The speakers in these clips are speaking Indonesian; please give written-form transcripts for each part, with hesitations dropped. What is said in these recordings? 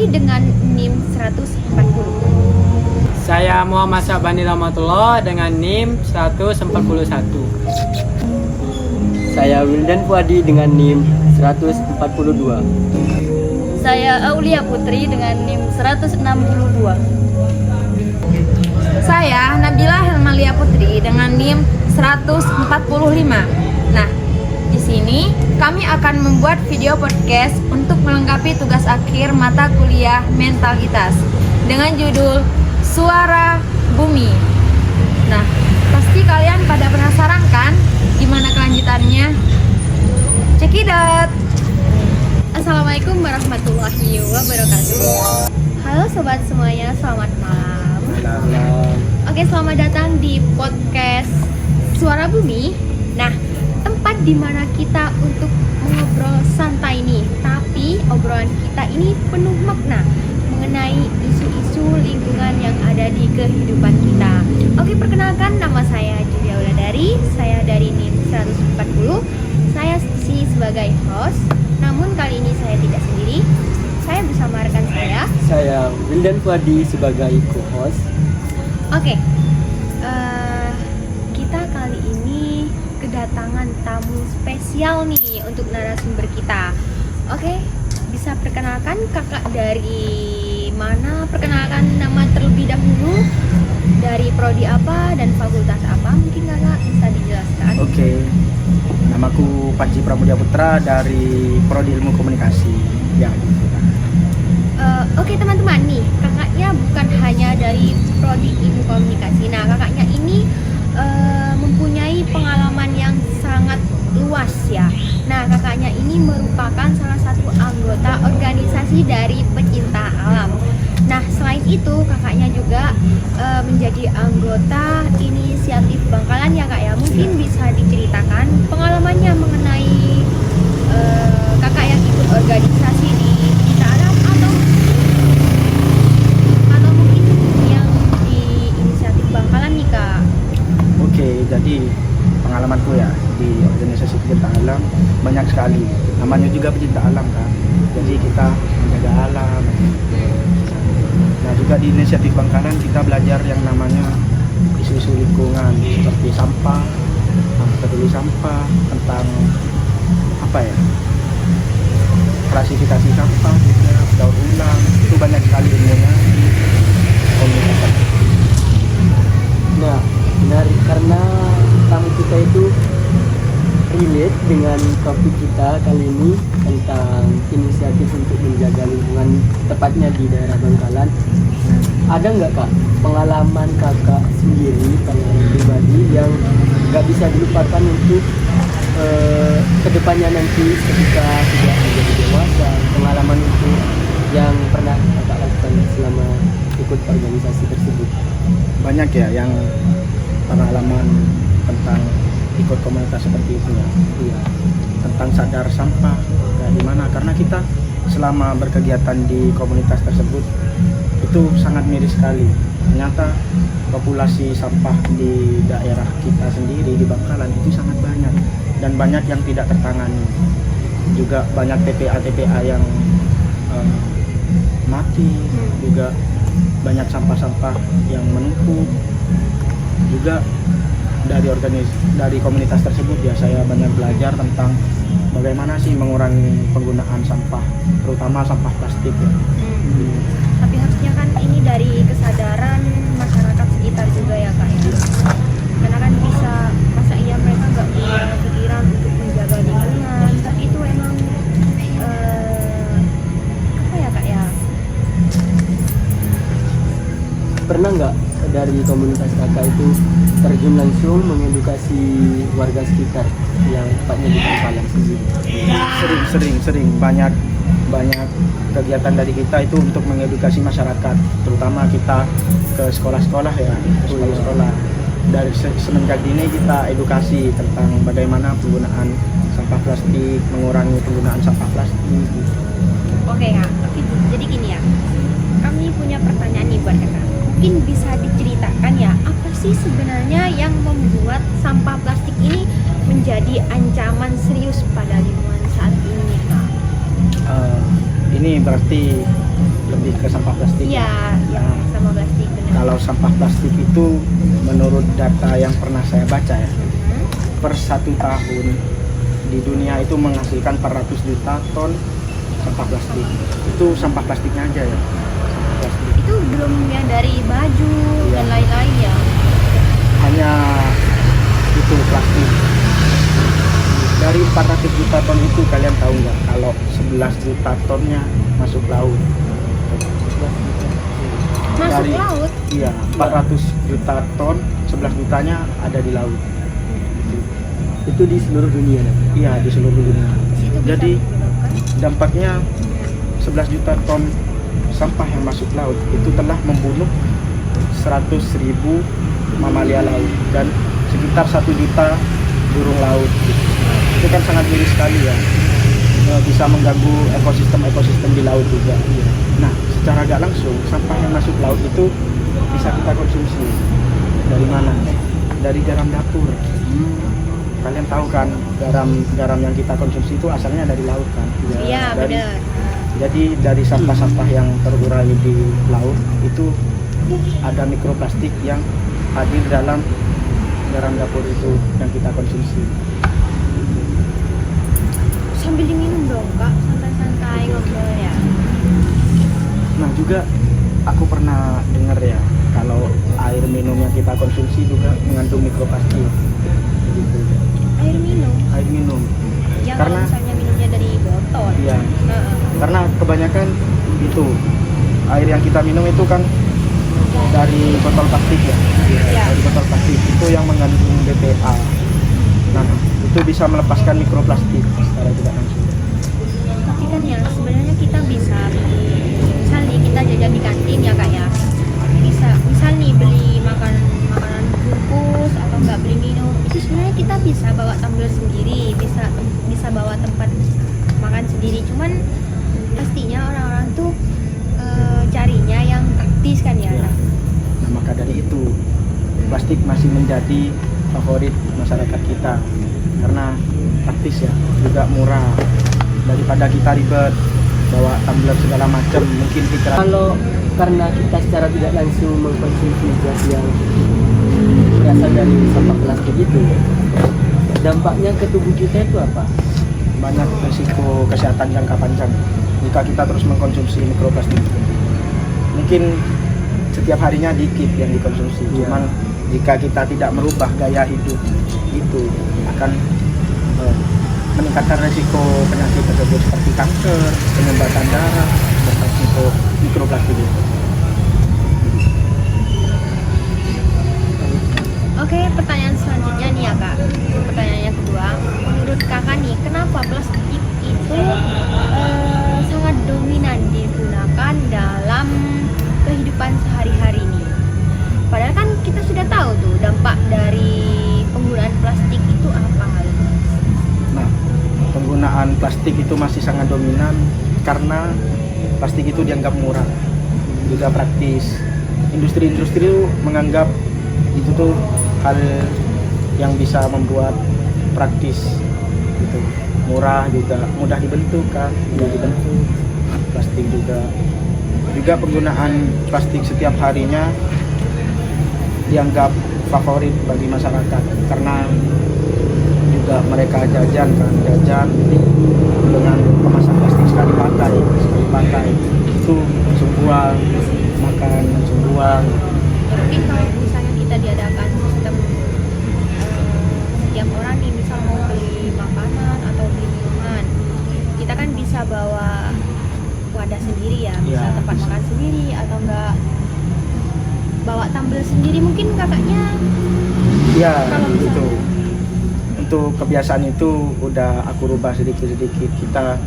dengan NIM 140. Saya Muhammad Sabani Rahmatullah dengan NIM 141. Saya Wildan Fuadi dengan NIM 142. Saya Aulia Putri dengan NIM 162. Saya Nabila Helmalia Putri dengan NIM 145. Nah, di sini kami akan membuat video podcast untuk melengkapi tugas akhir mata kuliah mentalitas dengan judul Suara Bumi. Nah, pasti kalian pada penasaran kan gimana kelanjutannya? Check it out. Assalamualaikum warahmatullahi wabarakatuh. Halo sobat semuanya, selamat malam. Oke, selamat datang di podcast Suara Bumi. Nah, tempat dimana kita untuk mengobrol santai nih, tapi obrolan kita ini penuh makna mengenai isu-isu lingkungan yang ada di kehidupan kita. Oke, perkenalkan, nama saya Julia Wulandari. Saya dari NIM 140. Saya di sebagai host. Namun kali ini saya tidak sendiri. Saya bersama rekan saya. Saya Wildan Fuadi sebagai co-host. Oke, kita kali ini kedatangan tamu spesial nih untuk narasumber kita. Oke, bisa perkenalkan kakak dari mana? Perkenalkan nama terlebih dahulu, dari prodi apa dan fakultas apa? Mungkin kakak bisa dijelaskan. Oke, namaku Panji Pramudia Putra dari Prodi Ilmu Komunikasi. Ya. Oke teman-teman, nih kakaknya bukan hanya dari prodi ilmu komunikasi. Nah, kakaknya ini mempunyai pengalaman yang sangat luas ya. Nah, kakaknya ini merupakan salah satu anggota organisasi dari pecinta alam. Nah, selain itu kakaknya juga menjadi anggota inisiatif Bangkalan ya kak ya. Mungkin bisa diceritakan pengalamannya mengenai kakak yang ikut organisasi di pecinta alam atau mungkin yang di inisiatif Bangkalan nih kak. Oke, jadi pengalamanku ya di organisasi pecinta alam banyak sekali. Namanya juga pecinta alam kan. Jadi kita menjaga alam. Nah, juga di inisiatif Bangkalan kita belajar yang namanya isu-isu lingkungan seperti sampah, peduli sampah, tentang apa ya? Klasifikasi sampah juga, daur ulang, itu banyak sekali ilmunya di komunitas. Nah, menarik karena tamu kita itu relate dengan topik kita kali ini tentang inisiatif untuk menjaga lingkungan, tepatnya di daerah Bangkalan. Ada nggak kak pengalaman kakak sendiri, pengalaman pribadi yang nggak bisa dilupakan untuk kedepannya nanti ketika sudah menjadi dewasa, pengalaman itu yang pernah kakak lakukan selama ikut organisasi tersebut? Banyak ya yang pengalaman tentang ikut komunitas seperti itu ya. Iya. Tentang sadar sampah kayak gimana, karena kita selama berkegiatan di komunitas tersebut itu sangat miris sekali. Ternyata populasi sampah di daerah kita sendiri di Bangkalan itu sangat banyak dan banyak yang tidak tertangani. Juga banyak TPA yang mati, juga banyak sampah-sampah yang menumpuk. Juga dari komunitas tersebut ya saya banyak belajar tentang bagaimana sih mengurangi penggunaan sampah, terutama sampah plastik ya. Tapi harusnya kan ini dari kesadaran masyarakat sekitar juga ya kak ya. Karena kan bisa, masa iya mereka nggak punya pikiran untuk menjaga lingkungan, tapi itu emang apa ya kak ya. Pernah nggak dari komunitas kakak itu terjun langsung mengedukasi warga sekitar yang tepatnya di Bangkalan sendiri? Sering banyak kegiatan dari kita itu untuk mengedukasi masyarakat, terutama kita ke sekolah-sekolah ya, sekolah-sekolah. Dari semenjak dini kita edukasi tentang bagaimana penggunaan sampah plastik, mengurangi penggunaan sampah plastik. Oke kak, jadi gini ya, kami punya pertanyaan nih buat kakak. Mungkin bisa diceritakan ya, apa sih sebenarnya yang membuat sampah plastik ini menjadi ancaman serius pada lingkungan saat ini kak? Ini berarti lebih lebih ke sampah plastik. Iya, ya, sama plastik benar. Kalau sampah plastik itu menurut data yang pernah saya baca ya, per 1 tahun di dunia itu menghasilkan 400 juta ton sampah plastik. Itu sampah plastiknya aja ya. Sampah plastik. Itu belum yang dari baju Iya. dan lain-lain ya. Hanya itu plastik. Dari 400 juta ton itu kalian tahu nggak kalau 11 juta tonnya masuk laut? Masuk Dari- laut. Iya, 400 juta ton, 11 jutanya ada di laut. Itu di seluruh dunia kan? Iya, di seluruh dunia. Situ bisa Jadi menyebabkan. dampaknya 11 juta ton sampah yang masuk laut itu telah membunuh 100.000 mamalia laut dan sekitar 1 juta burung laut. Itu kan sangat miris sekali ya. Bisa mengganggu ekosistem di laut juga. Nah, secara gak langsung sampah yang masuk laut itu bisa kita konsumsi. Dari mana? Dari garam dapur. Kalian tahu kan garam yang kita konsumsi itu asalnya dari laut kan? Iya, Dari- benar. Jadi dari sampah-sampah yang terurai di laut itu ada mikroplastik yang hadir dalam garam dapur itu yang kita konsumsi. Sambil diminum dong, Kak. Santai-santai ngobrol ya. Nah juga aku pernah dengar ya kalau air minum yang kita konsumsi juga mengandung mikroplastik. Gitu. Air minum. Air minum. Ya kalau Karena- misalnya minumnya dari botol. Iya. Heeh. Karena kebanyakan itu air yang kita minum itu kan dari botol plastik ya. Iya. Dari botol plastik itu yang mengandung BPA. Nah, itu bisa melepaskan mikroplastik secara tidak langsung. Tapi kan ya sebenarnya kita bisa misal nih kita jajan di kantin ya Kak ya. Bisa misal nih beli makanan bungkus atau nggak beli minum. Itu sebenarnya kita bisa bawa tumbler sendiri, bisa bawa tempat makan sendiri. Cuman pastinya orang-orang tuh carinya yang praktis kan ya. Ya. Nah, maka dari itu plastik masih menjadi favorit masyarakat kita karena praktis ya, juga murah daripada kita ribet bawa tumbler segala macam. Mungkin pikiran Kalau karena kita secara tidak langsung mengkonsumsi gas yang berasal dari sampah plastik itu, dampaknya ke tubuh kita itu apa? banyak risiko kesehatan jangka panjang jika kita terus mengkonsumsi mikroplastik. Mungkin setiap harinya dikit yang dikonsumsi, cuman jika kita tidak merubah gaya hidup itu akan meningkatkan risiko penyakit tersebut seperti kanker, penyumbatan darah, serta risiko mikroplastik itu. Oke, pertanyaan selanjutnya nih ya Kak. Pertanyaan yang kedua, menurut Kakak nih, kenapa plastik itu sangat dominan digunakan dalam kehidupan sehari-hari nih? Padahal kan kita sudah tahu tuh dampak dari penggunaan plastik itu apa hal? Nah, penggunaan plastik itu masih sangat dominan karena plastik itu dianggap murah, juga praktis. Industri-industri itu menganggap itu tuh hal yang bisa membuat praktis, gitu. Murah juga, mudah dibentuk kan, mudah dibentuk. Plastik juga penggunaan plastik setiap harinya dianggap favorit bagi masyarakat karena juga mereka jajan dengan kemasan plastik sekali pakai itu langsung buang, makan langsung buang. Mungkin kalau misalnya kita diadakan sistem setiap orang nih misal mau beli makanan atau beli minuman, kita kan bisa bawa wadah sendiri ya, bisa Ya, tempat bisa. makan sendiri atau enggak bawa tumbler sendiri. Mungkin kakaknya Ya, Kalau misalnya- itu untuk kebiasaan itu udah aku rubah sedikit-sedikit. Kita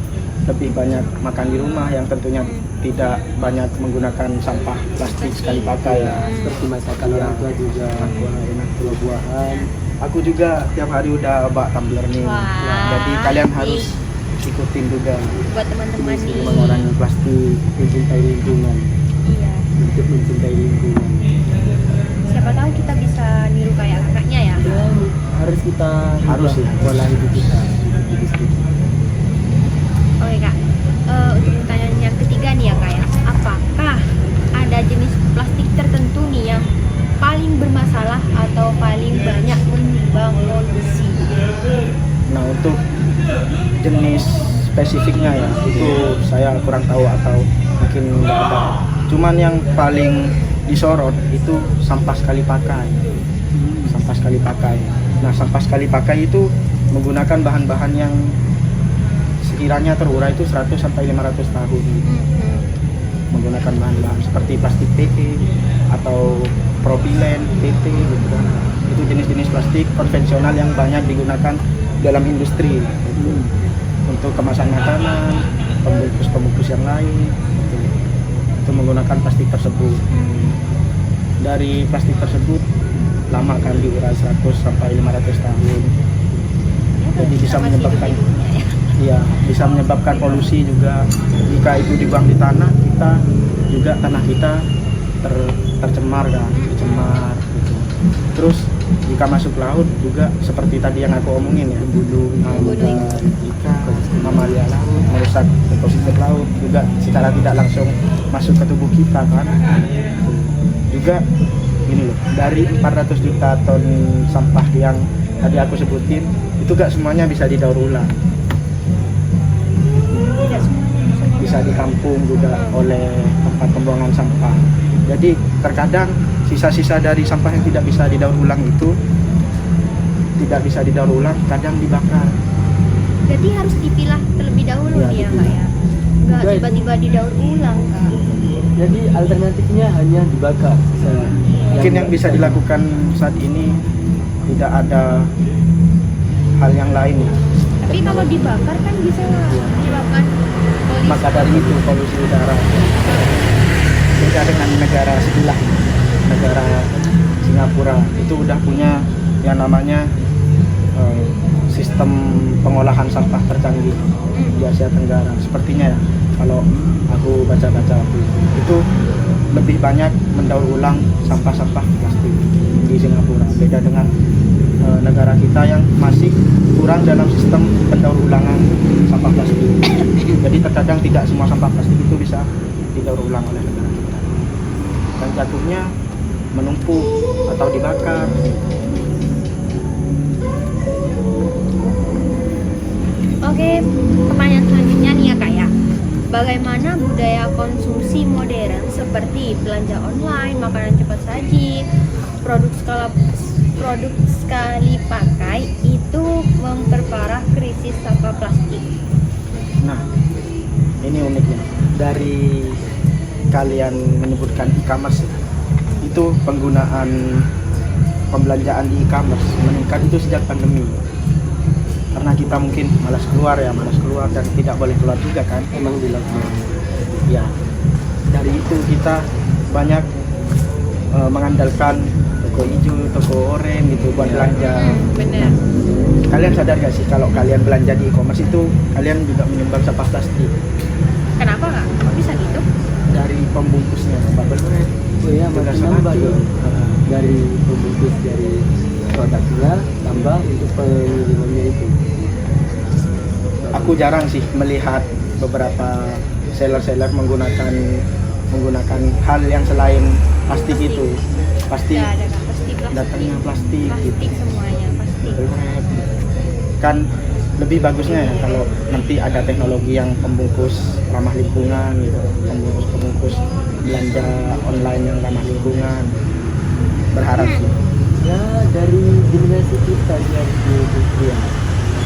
lebih banyak makan di rumah yang tentunya tidak banyak menggunakan sampah plastik sekali pakai ya. Seperti masakan Iya. orang tua juga, Enak. buah-buahan. Aku juga tiap hari udah bawa tumbler nih. Wah, Jadi kalian asik. harus ikutin juga. buat teman-teman nih. Mengurangi plastik. Mencintai lingkungan, Iya. untuk mencintai lingkungan. Siapa tahu kita bisa niru kayak kakaknya ya. Dan harus kita Harus rubah ya. pola hidup kita. Hidup kita. Oke Kak. Untuk pertanyaan yang ketiga nih ya Kak ya, apakah ada jenis plastik tertentu nih yang paling bermasalah atau paling banyak menyumbang polusi? Nah, untuk jenis spesifiknya ya itu saya kurang tahu atau mungkin nggak ada. Cuman yang paling disorot itu sampah sekali pakai. Sampah sekali pakai. Nah, sampah sekali pakai itu menggunakan bahan-bahan yang sekiranya terurai itu 100 sampai 500 tahun. Menggunakan bahan-bahan seperti plastik PP atau propilen, PP gitu kan. Itu jenis-jenis plastik konvensional yang banyak digunakan dalam industri. Untuk kemasan makanan, pembungkus-pembungkus yang lain, itu menggunakan plastik tersebut. Dari plastik tersebut lama kan diurai 100 sampai 500 tahun. Jadi bisa menyebabkan bisa menyebabkan polusi juga. Jika itu dibuang di tanah, tanah kita tercemar kan, tercemar gitu. Terus jika masuk laut juga seperti tadi yang aku omongin ya, membunuh ikan, mamalia laut, merusak ekosistem laut, juga secara tidak langsung masuk ke tubuh kita kan. Juga gini loh, dari 400 juta ton sampah yang tadi aku sebutin itu gak semuanya bisa didaur ulang. Bisa ditampung juga oleh tempat pembuangan sampah. Jadi terkadang sisa-sisa dari sampah yang tidak bisa didaur ulang itu kadang dibakar. Jadi harus dipilah terlebih dahulu nih ya Kak ya, nggak tiba-tiba didaur ulang Kak. Jadi alternatifnya hanya dibakar. Mungkin yang bisa dilakukan saat ini tidak ada hal yang lain. Tapi kalau dibakar kan bisa menyebabkan polusi. Maka dari itu polusi udara. Beda dengan negara sebelah, negara Singapura itu udah punya yang namanya sistem pengolahan sampah tercanggih di Asia Tenggara. Sepertinya ya, kalau aku baca-baca itu lebih banyak mendaur ulang sampah-sampah plastik di Singapura. Beda dengan negara kita yang masih kurang dalam sistem pendaur ulangan sampah plastik. Jadi terkadang tidak semua sampah plastik itu bisa didaur ulang oleh negara kita. Dan jatuhnya menumpuk atau dibakar. Oke, pertanyaan selanjutnya nih ya Kak ya. Bagaimana budaya konsumsi modern seperti belanja online, makanan cepat saji, produk sekali pakai itu memperparah krisis sampah plastik? Nah, ini uniknya. Dari kalian menyebutkan e-commerce, itu penggunaan pembelanjaan di e-commerce meningkat itu sejak pandemi. Karena kita mungkin malas keluar dan tidak boleh keluar juga kan, emang di lockdown. Ya, dari itu kita banyak mengandalkan toko hijau, toko oranye gitu buat belanja. Benar. Kalian sadar gak sih kalau kalian belanja di e-commerce itu kalian juga menyumbang sampah plastik? Kenapa Kak? Kok bisa gitu? Dari pembungkusnya, bubble wrap. Oh iya, juga makin salah nambah satu. dong. Dari pembungkus dari produknya tambah untuk pengirimannya itu. Aku jarang sih melihat beberapa seller-seller menggunakan hal yang selain plastik itu. Pasti Tidak ada Kak, pasti plastik. datangnya plastik gitu. Plastik semuanya, plastik. Kan lebih bagusnya ya kalau nanti ada teknologi yang pembungkus ramah lingkungan gitu, pembungkus belanja online yang ramah lingkungan. Berharap sih. Ya dari generasi kita yang di ya.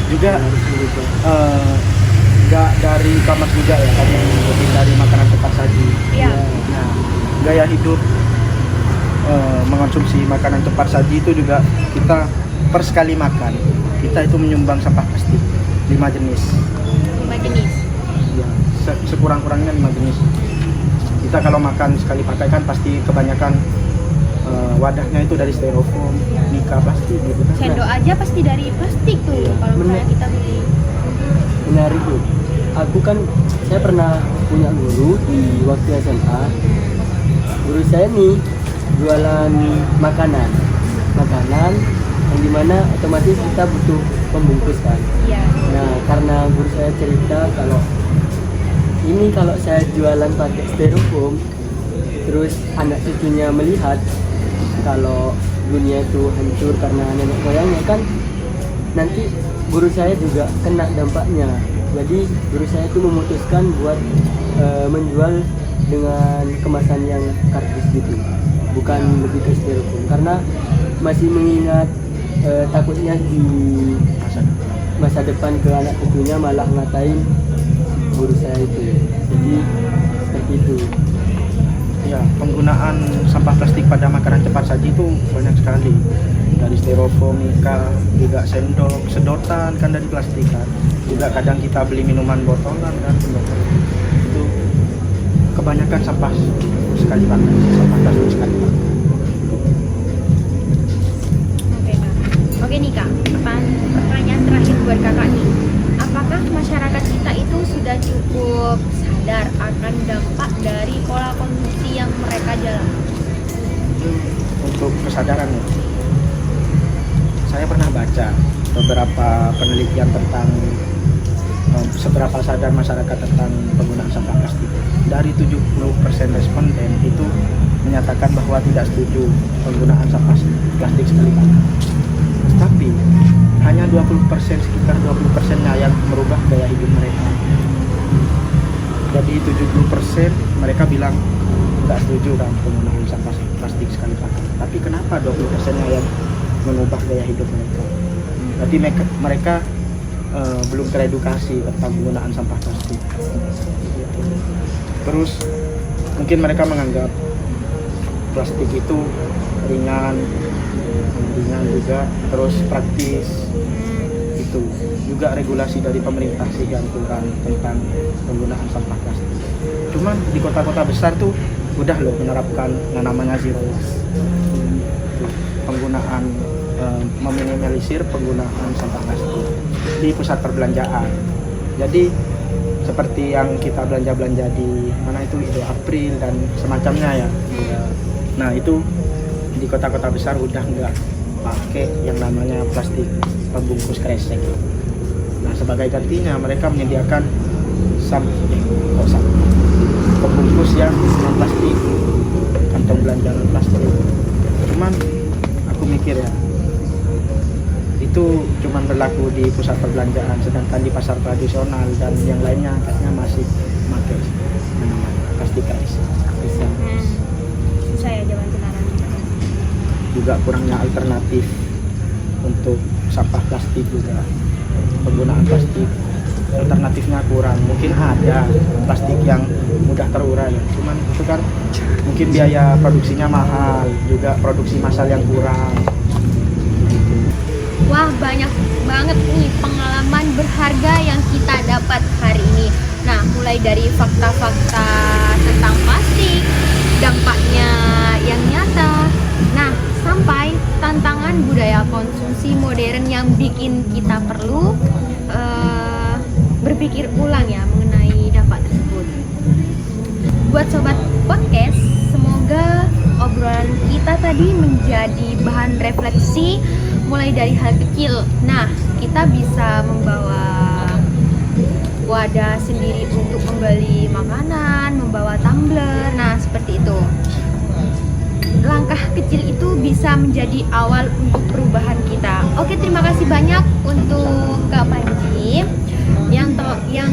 Juga Harus berubah. nggak dari e-commerce juga ya, tapi lebih dari makanan cepat saji. Iya. Nah, gaya hidup mengonsumsi makanan cepat saji itu juga kita per sekali makan kita itu menyumbang sampah plastik 5 jenis. 5 jenis. Ya, sekurang-kurangnya 5 jenis. Kita kalau makan sekali pakai kan pasti kebanyakan wadahnya itu dari styrofoam, mika plastik gitu kan. Sendok aja pasti dari plastik tuh kalau misalnya kita beli. Menarik tuh. Saya pernah punya guru di waktu SMA. Guru saya nih jualan makanan yang dimana otomatis kita butuh pembungkus kan. Iya. Nah karena guru saya cerita kalau ini kalau saya jualan pakai styrofoam, terus anak cucunya melihat kalau dunia itu hancur karena nenek moyangnya kan, nanti guru saya juga kena dampaknya. Jadi guru saya itu memutuskan buat menjual dengan kemasan yang kardus gitu, bukan lebih ke styrofoam, karena masih mengingat takutnya di masa depan ke anak cucunya malah ngatain guru saya itu. Jadi seperti itu. Ya, penggunaan sampah plastik pada makanan cepat saji itu banyak sekali. Dari styrofoam, mika, juga sendok, sedotan kan dari plastik kan. Juga kadang kita beli minuman botolan kan, itu kebanyakan sampah sekali pakai, sampah plastik sekali pakai. Oke Kak. Oke nih Kak, pertanyaan terakhir buat Kakak nih. Apakah masyarakat kita itu sudah cukup sadar akan dampak dari pola konsumsi yang mereka jalani? Untuk kesadaran ya, saya pernah baca beberapa penelitian tentang seberapa sadar masyarakat tentang penggunaan sampah plastik. Dari 70% responden itu menyatakan bahwa tidak setuju penggunaan sampah plastik sekali pakai. Tapi hanya 20%, sekitar 20%-nya yang merubah gaya hidup mereka. Jadi 70% mereka bilang nggak setuju kan penggunaan sampah plastik sekali pakai. Tapi kenapa 20%-nya yang mengubah gaya hidup mereka? Berarti mereka belum teredukasi tentang penggunaan sampah plastik. Terus mungkin mereka menganggap plastik itu ringan juga, terus praktis. Itu juga regulasi dari pemerintah sih yang kurang tentang penggunaan sampah plastik. Cuman di kota-kota besar tuh udah loh menerapkan yang namanya zero waste, penggunaan meminimalisir penggunaan sampah plastik di pusat perbelanjaan. Jadi seperti yang kita belanja di mana itu April dan semacamnya ya. Nah itu di kota-kota besar udah nggak pakai yang namanya plastik pembungkus kresek. Nah sebagai gantinya mereka menyediakan pembungkus yang plastik, kantong belanja plastik. Cuman aku mikir ya, itu cuman berlaku di pusat perbelanjaan, sedangkan di pasar tradisional dan yang lainnya kayaknya masih pakai yang namanya plastik kresek. Susah ya jalan sekarang. Juga kurangnya alternatif untuk sampah plastik, juga penggunaan plastik alternatifnya kurang. Mungkin ada plastik yang mudah terurai, cuman itu kan mungkin biaya produksinya mahal, juga produksi massal yang kurang. Wah, banyak banget nih pengalaman berharga yang kita dapat hari ini. Nah, mulai dari fakta-fakta tentang plastik, dampaknya yang nyata, nah sampai tantangan budaya konsumsi modern yang bikin kita perlu berpikir ulang ya mengenai dampak tersebut. Buat sobat podcast, semoga obrolan kita tadi menjadi bahan refleksi mulai dari hal kecil. Nah, kita bisa membawa wadah sendiri untuk membeli makanan, membawa tumbler, nah seperti itu. Langkah kecil itu bisa menjadi awal untuk perubahan kita. Oke, terima kasih banyak untuk Kak Panji yang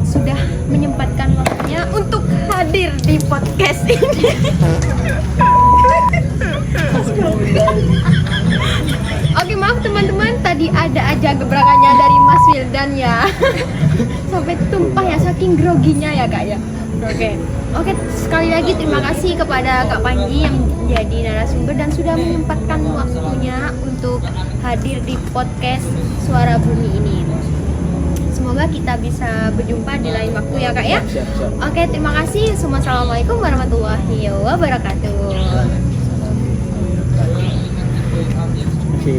sudah menyempatkan waktunya untuk hadir di podcast ini. Oke, maaf teman-teman, tadi ada aja gebrakannya dari Mas Wildan ya. Sampai tumpah ya, saking groginya ya Kak ya. Oke, sekali lagi terima kasih kepada Kak Panji yang menjadi narasumber dan sudah menyempatkan waktunya untuk hadir di podcast Suara Bumi ini. Semoga kita bisa berjumpa di lain waktu ya Kak ya. Oke, terima kasih. Assalamualaikum warahmatullahi wabarakatuh. Oke.